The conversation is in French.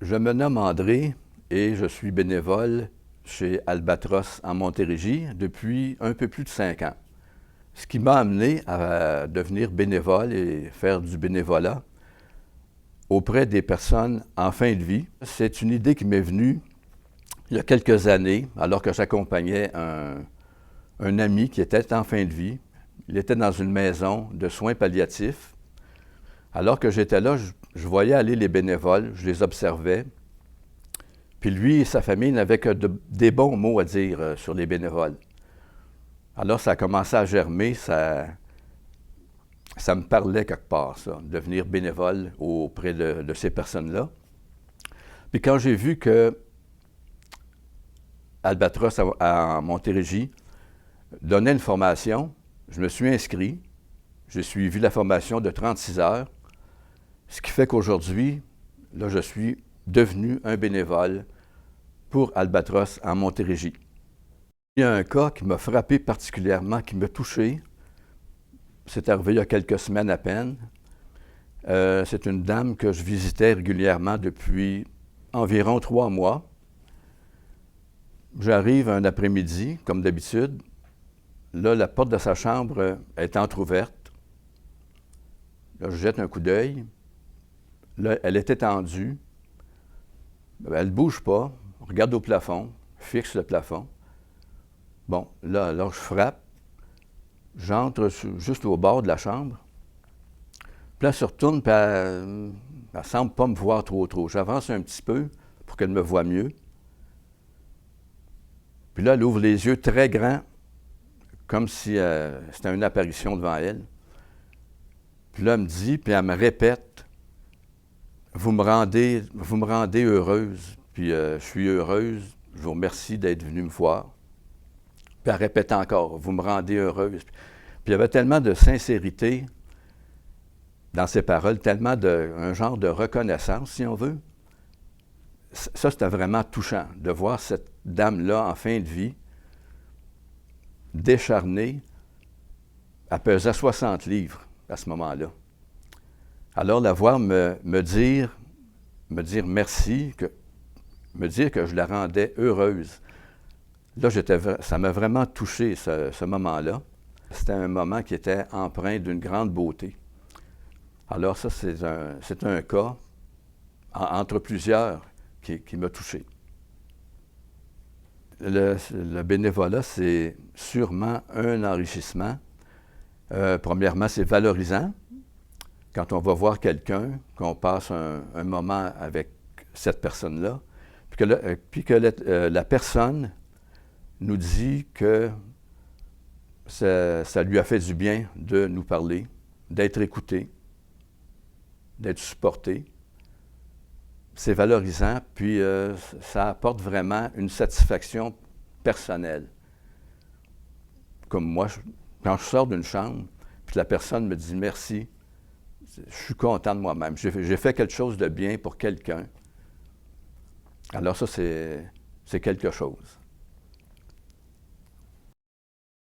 Je me nomme André et je suis bénévole chez Albatros en Montérégie depuis un peu plus de 5 ans. Ce qui m'a amené à devenir bénévole et faire du bénévolat auprès des personnes en fin de vie. C'est une idée qui m'est venue il y a quelques années, alors que j'accompagnais un ami qui était en fin de vie. Il était dans une maison de soins palliatifs. Alors que j'étais là, je voyais aller les bénévoles, je les observais. Puis lui et sa famille n'avaient que des bons mots à dire sur les bénévoles. Alors ça a commencé à germer, ça me parlait quelque part, ça, devenir bénévole auprès de ces personnes-là. Puis quand j'ai vu que Albatros à Montérégie donnait une formation, je me suis inscrit. J'ai suivi la formation de 36 heures, ce qui fait qu'aujourd'hui, là, je suis devenu un bénévole pour Albatros en Montérégie. Il y a un cas qui m'a frappé particulièrement, qui m'a touché. C'est arrivé il y a quelques semaines à peine. C'est une dame que je visitais régulièrement depuis environ 3 mois. J'arrive un après-midi, comme d'habitude. Là, la porte de sa chambre est entrouverte. Là, je jette un coup d'œil. Là, elle est étendue. Elle ne bouge pas. Regarde au plafond, fixe le plafond. Bon, là, alors je frappe. J'entre juste au bord de la chambre. Puis là, elle se retourne, puis elle ne semble pas me voir trop. J'avance un petit peu pour qu'elle me voie mieux. Puis là, elle ouvre les yeux très grands, comme si c'était une apparition devant elle. Puis là, elle me dit, puis elle me répète, vous me rendez heureuse. Puis je suis heureuse, je vous remercie d'être venue me voir. Puis elle répète encore, vous me rendez heureuse. Puis il y avait tellement de sincérité dans ses paroles, tellement un genre de reconnaissance, si on veut. Ça, c'était vraiment touchant, de voir cette dame-là en fin de vie, décharnée. Elle pesait 60 livres à ce moment-là. Alors, la voir me dire merci, me dire que je la rendais heureuse. Là, ça m'a vraiment touché, ce moment-là. C'était un moment qui était empreint d'une grande beauté. Alors ça, c'est un cas, entre plusieurs, qui m'a touché. Le bénévolat, c'est sûrement un enrichissement. Premièrement, c'est valorisant. Quand on va voir quelqu'un, qu'on passe un moment avec cette personne-là, puis que la personne nous dit que ça lui a fait du bien de nous parler, d'être écouté, d'être supporté. C'est valorisant, puis ça apporte vraiment une satisfaction personnelle. Comme moi, quand je sors d'une chambre, puis la personne me dit merci, je suis content de moi-même. J'ai fait quelque chose de bien pour quelqu'un. Alors ça, c'est quelque chose.